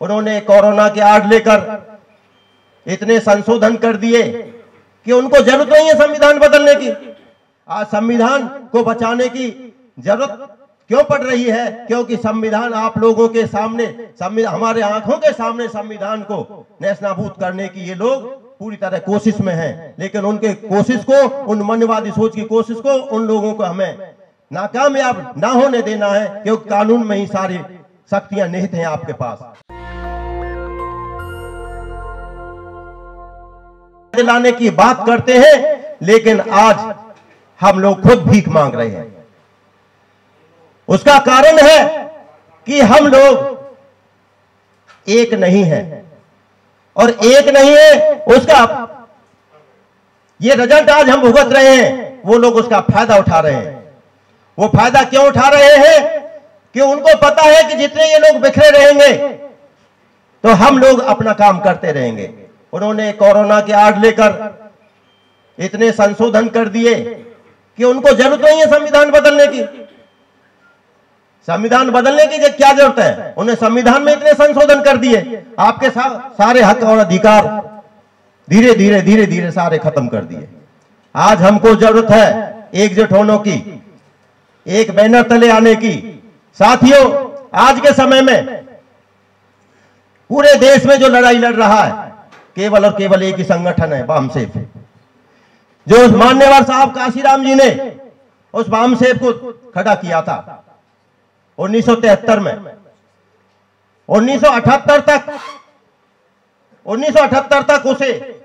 उन्होंने कोरोना के आड़ लेकर इतने संशोधन कर दिए कि उनको जरूरत नहीं है संविधान बदलने की। आज संविधान को बचाने की जरूरत क्यों पड़ रही है? क्योंकि संविधान आप लोगों के सामने, हमारे आंखों के सामने संविधान को नेस्तनाबूद करने की ये लोग पूरी तरह कोशिश में हैं। लेकिन उनके कोशिश को, उन मनवादी सोच की कोशिश को उन लोगों को हमें नाकामयाब ना होने देना है, क्योंकि कानून में ही सारी शक्तियां निहित हैं आपके पास। दिलाने की बात करते हैं, लेकिन आज हम लोग खुद भीख मांग रहे हैं। उसका कारण है कि हम लोग एक नहीं हैं, और एक नहीं है उसका ये रिजल्ट आज हम भुगत रहे हैं। वो लोग उसका फायदा उठा रहे हैं। वो फायदा क्यों उठा रहे हैं? कि उनको पता है कि जितने ये लोग बिखरे रहेंगे तो हम लोग अपना काम करते रहेंगे। उन्होंने कोरोना के आड़ लेकर इतने संशोधन कर दिए कि उनको जरूरत नहीं है संविधान बदलने की। संविधान बदलने की क्या जरूरत है? उन्हें संविधान में इतने संशोधन कर दिए, आपके सारे हक और अधिकार धीरे धीरे धीरे धीरे सारे खत्म कर दिए। आज हमको जरूरत है एकजुट होने की, एक बैनर तले आने की। साथियों, आज के समय में पूरे देश में जो लड़ाई लड़ रहा है केवल और केवल एक ही संगठन है, वामसेफ। जो उस मान्यवर साहब काशीराम जी ने उस वामसेफ को खड़ा किया था 1973 में, 1978 तक उसे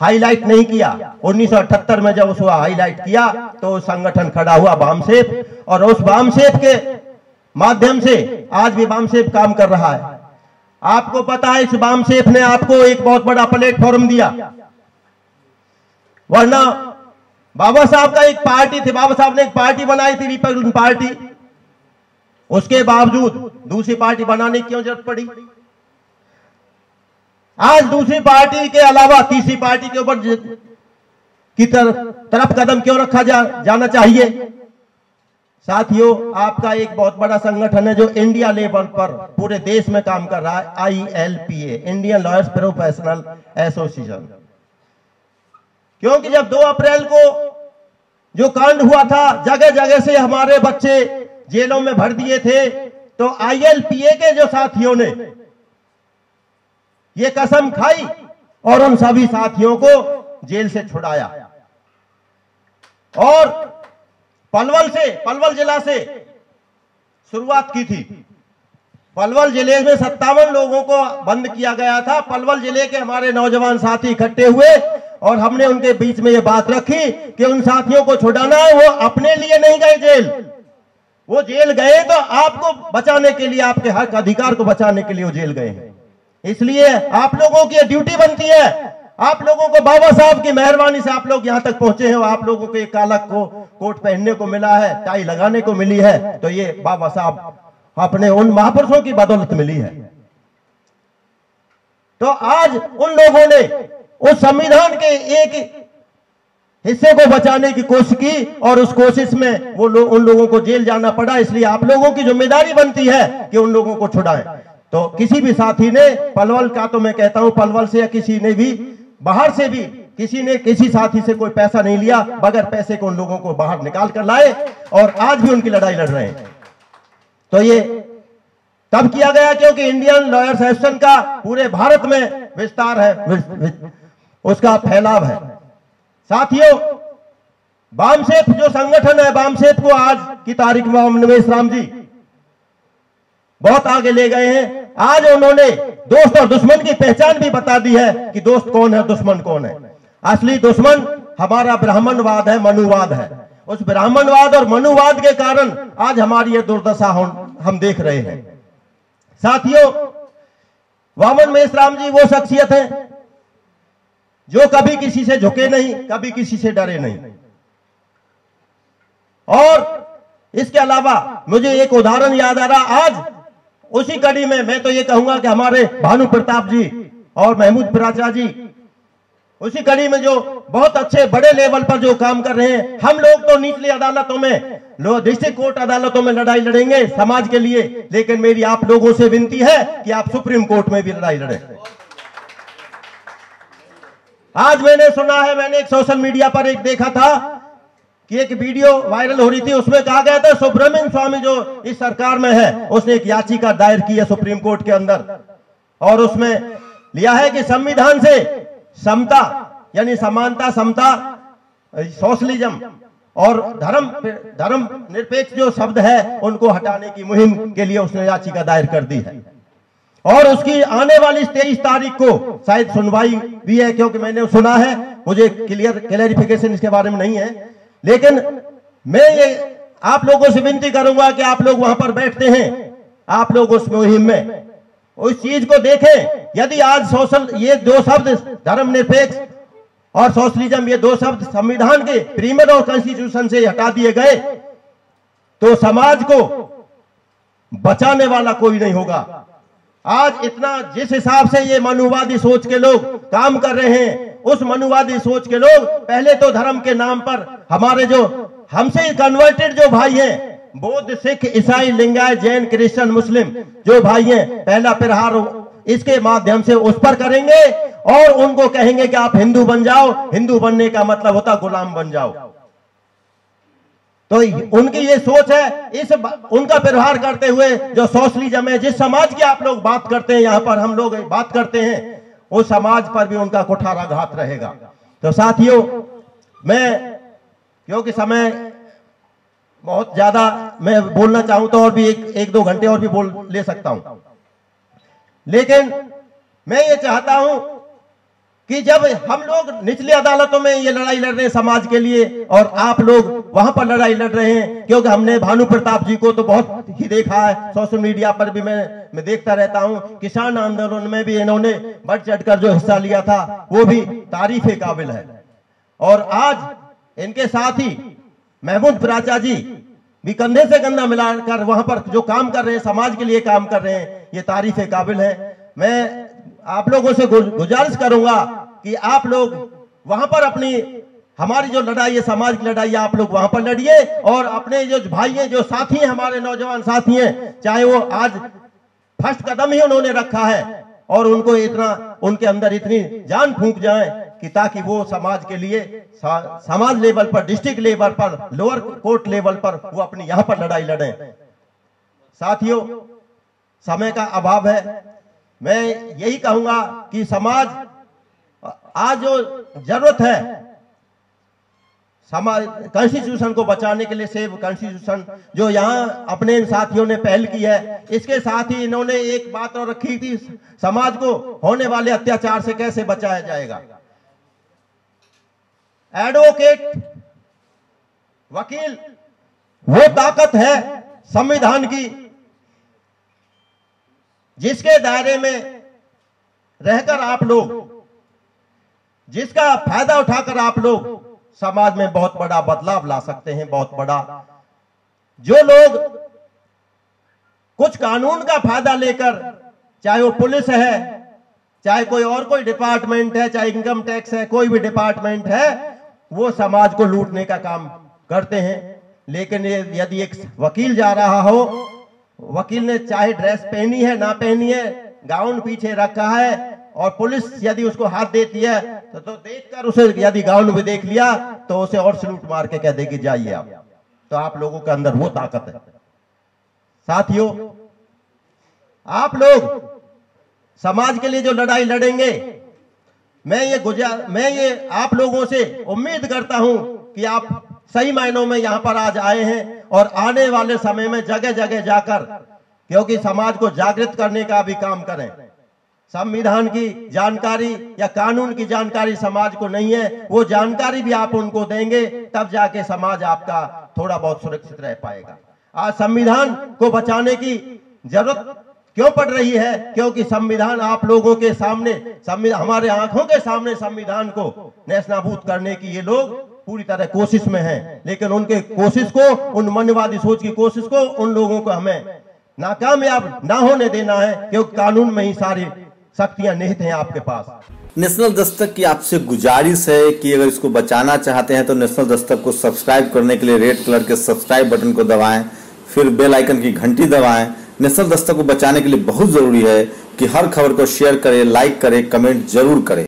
हाईलाइट नहीं किया। 1978 में जब उसको हाईलाइट किया तो संगठन खड़ा हुआ वामसेफ, और उस वामसेफ के माध्यम से आज भी वामसेफ काम कर रहा है। आपको पता है इस वामसेफ ने आपको एक बहुत बड़ा प्लेटफॉर्म दिया, वरना बाबा साहब का एक पार्टी थी, बाबा साहब ने एक पार्टी बनाई थी रिपब्लिकन पार्टी, उसके बावजूद दूसरी पार्टी बनाने की क्यों जरूरत पड़ी? आज दूसरी पार्टी के अलावा तीसरी पार्टी के ऊपर की तरफ कदम क्यों रखा जाना चाहिए? साथियों, आपका एक बहुत बड़ा संगठन है जो इंडिया लेवल पर पूरे देश में काम कर रहा है, ILPA, Indian lawyers professional association. क्योंकि जब 2 अप्रैल को जो कांड हुआ था, जगह जगह से हमारे बच्चे जेलों में भर दिए थे, तो ILPA के जो साथियों ने ये कसम खाई और उन सभी साथियों को जेल से छुड़ाया। और पलवल जिला से शुरुआत की थी। पलवल जिले में 57 लोगों को बंद किया गया था। पलवल जिले के हमारे नौजवान साथी इकट्ठे हुए और हमने उनके बीच में ये बात रखी कि उन साथियों को छुड़ाना है। वो अपने लिए नहीं गए जेल, वो जेल गए तो आपको बचाने के लिए, आपके हक अधिकार को बचाने के लिए वो जेल गए हैं। इसलिए आप लोगों की ड्यूटी बनती है, आप लोगों को बाबा साहब की मेहरबानी से आप लोग यहां तक पहुंचे हैं। आप लोगों को एक काला कोट पहनने को मिला है, टाई लगाने को मिली है, तो ये बाबा साहब अपने उन महापुरुषों की बदौलत मिली है। तो आज उन लोगों ने उस संविधान के एक हिस्से को बचाने की कोशिश की और उस कोशिश में वो उन लोगों को जेल जाना पड़ा। इसलिए आप लोगों की जिम्मेदारी बनती है कि उन लोगों को छुड़ाएं। तो किसी भी साथी ने पलवल का, तो मैं कहता हूं पलवल से या किसी ने भी बाहर से भी किसी ने किसी साथी से कोई पैसा नहीं लिया, बगैर पैसे को उन लोगों को बाहर निकाल कर लाए और आज भी उनकी लड़ाई लड़ रहे हैं। तो ये तब किया गया क्योंकि इंडियन लॉयर्स एसोसिएशन का पूरे भारत में विस्तार है, उसका फैलाव है। साथियों, वामसेफ जो संगठन है, वामसेफ को आज की तारीख में नवेश राम जी बहुत आगे ले गए हैं। आज उन्होंने दोस्त और दुश्मन की पहचान भी बता दी है कि दोस्त कौन है, दुश्मन कौन है। असली दुश्मन हमारा ब्राह्मणवाद है, मनुवाद है। उस ब्राह्मणवाद और मनुवाद के कारण आज हमारी ये दुर्दशा हम देख रहे हैं। साथियों, वामन मेश्राम जी वो शख्सियत है जो कभी किसी से झुके नहीं, कभी किसी से डरे नहीं। और इसके अलावा मुझे एक उदाहरण याद आ रहा, आज उसी कड़ी में मैं तो ये कहूंगा कि हमारे भानु प्रताप जी और महमूद प्राचा जी उसी कड़ी में जो बहुत अच्छे बड़े लेवल पर जो काम कर रहे हैं। हम लोग तो निचली अदालतों में डिस्ट्रिक्ट कोर्ट अदालतों में लड़ाई लड़ेंगे समाज के लिए, लेकिन मेरी आप लोगों से विनती है कि आप सुप्रीम कोर्ट में भी लड़ाई लड़ें। आज मैंने सुना है, मैंने एक सोशल मीडिया पर एक देखा था कि एक वीडियो वायरल हो रही थी, उसमें कहा गया था सुब्रमण्यम स्वामी जो इस सरकार में है उसने एक याचिका दायर की है सुप्रीम कोर्ट के अंदर, और उसमें लिया है कि संविधान से समता यानी समानता, समता, सोशलिज्म और धर्म निरपेक्ष जो शब्द है उनको हटाने की मुहिम के लिए उसने याचिका दायर कर दी है। और उसकी आने वाली 23 तारीख को शायद सुनवाई भी है, क्योंकि मैंने सुना है, मुझे क्लियरिफिकेशन इसके बारे में नहीं है, लेकिन मैं ये आप लोगों से विनती करूंगा कि आप लोग वहां पर बैठते हैं, आप लोग उस मुहिम में उस चीज को देखें। यदि आज सोशल ये दो शब्द धर्मनिरपेक्ष और सोशलिज्म ये दो शब्द संविधान के प्रीमियर और कॉन्स्टिट्यूशन से हटा दिए गए तो समाज को बचाने वाला कोई नहीं होगा। आज इतना जिस हिसाब से ये मनुवादी सोच के लोग काम कर रहे हैं, उस मनुवादी सोच के लोग पहले तो धर्म के नाम पर हमारे जो हमसे कन्वर्टेड जो भाई हैं, बौद्ध, सिख, ईसाई, लिंगायत, जैन, क्रिश्चियन, मुस्लिम जो भाई हैं, पहला प्रहार इसके माध्यम से उस पर करेंगे और उनको कहेंगे कि आप हिंदू बन जाओ। हिंदू बनने का मतलब होता गुलाम बन जाओ। तो उनकी ये सोच है, इस उनका व्यवहार करते हुए जो सोशलिज्म है, जिस समाज की आप लोग बात करते हैं, यहां पर हम लोग बात करते हैं, उस समाज पर भी उनका कुठाराघात रहेगा। तो साथियों, मैं क्योंकि समय बहुत ज्यादा मैं बोलना चाहूं तो और भी एक दो घंटे और भी बोल ले सकता हूं, लेकिन मैं ये चाहता हूं कि जब हम लोग निचली अदालतों में ये लड़ाई लड़ रहे हैं समाज के लिए और आप लोग वहां पर लड़ाई लड़ रहे हैं, क्योंकि हमने भानु प्रताप जी को तो बहुत ही देखा है, सोशल मीडिया पर भी मैं देखता रहता हूं। किसान आंदोलन में भी इन्होंने बढ़ चढ़कर जो हिस्सा लिया था वो भी तारीफ के काबिल है। और आज इनके साथ ही महमूद प्राचा जी भी कंधे से कंधा मिलाकर वहां पर जो काम कर रहे हैं, समाज के लिए काम कर रहे हैं, ये तारीफ के काबिल है। मैं आप लोगों से गुजारिश करूंगा कि आप लोग वहां पर अपनी हमारी जो लड़ाई है, समाज की लड़ाई है, आप लोग वहां पर लड़िए और अपने जो भाई हैं, जो साथी हैं, हमारे नौजवान साथी हैं, चाहे वो आज फर्स्ट कदम ही उन्होंने रखा है और उनको इतना उनके अंदर इतनी जान फूंक जाए कि ताकि वो समाज के लिए समाज लेवल पर, डिस्ट्रिक्ट लेवल पर, लोअर कोर्ट लेवल पर वो अपनी यहां पर लड़ाई लड़ें। साथियों, समय का अभाव है, मैं यही कहूंगा कि समाज आज जो जरूरत है समाज कॉन्स्टिट्यूशन को बचाने के लिए, सेव कॉन्स्टिट्यूशन जो यहां अपने इन साथियों ने पहल की है, इसके साथ ही इन्होंने एक बात और रखी थी, समाज को होने वाले अत्याचार से कैसे बचाया जाएगा। एडवोकेट, वकील वो ताकत है संविधान की जिसके दायरे में रहकर आप लोग, जिसका फायदा उठाकर आप लोग समाज में बहुत बड़ा बदलाव ला सकते हैं। बहुत बड़ा जो लोग कुछ कानून का फायदा लेकर, चाहे वो पुलिस है, चाहे कोई और कोई डिपार्टमेंट है, चाहे इनकम टैक्स है, कोई भी डिपार्टमेंट है, वो समाज को लूटने का काम करते हैं। लेकिन यदि एक वकील जा रहा हो, वकील ने चाहे ड्रेस पहनी है ना पहनी है, गाउन पीछे रखा है, और पुलिस यदि उसको हाथ देती है तो देखकर उसे यदि गाउन भी देख लिया तो उसे और सलूट मार के कह देगी जाइए आप। तो आप लोगों के अंदर वो ताकत है। साथियों, आप लोग समाज के लिए जो लड़ाई लड़ेंगे, मैं ये आप लोगों से उम्मीद करता हूं कि आप सही मायनों में यहां पर आज आए हैं और आने वाले समय में जगह जगह जाकर, क्योंकि समाज को जागृत करने का भी काम करें। संविधान की जानकारी या कानून की जानकारी समाज को नहीं है, वो जानकारी भी आप उनको देंगे, तब जाके समाज आपका थोड़ा बहुत सुरक्षित रह पाएगा। आज संविधान को बचाने की जरूरत क्यों पड़ रही है? क्योंकि संविधान आप लोगों के सामने, हमारे आंखों के सामने संविधान को नेस्तनाबूद करने की ये लोग पूरी तरह कोशिश में हैं। लेकिन उनके कोशिश को, उन मनवादी सोच की कोशिश को, उन लोगों को हमें नाकामयाब ना होने देना है, क्योंकि कानून में ही सारी शक्तियां निहित हैं आपके पास। नेशनल दस्तक की आपसे गुजारिश है कि अगर इसको बचाना चाहते हैं तो नेशनल दस्तक को सब्सक्राइब करने के लिए रेड कलर के सब्सक्राइब बटन को दबाएं, फिर बेल आइकन की घंटी दबाएं। नेशनल दस्तक को बचाने के लिए बहुत जरूरी है कि हर खबर को शेयर करें, लाइक करें, कमेंट जरूर करें।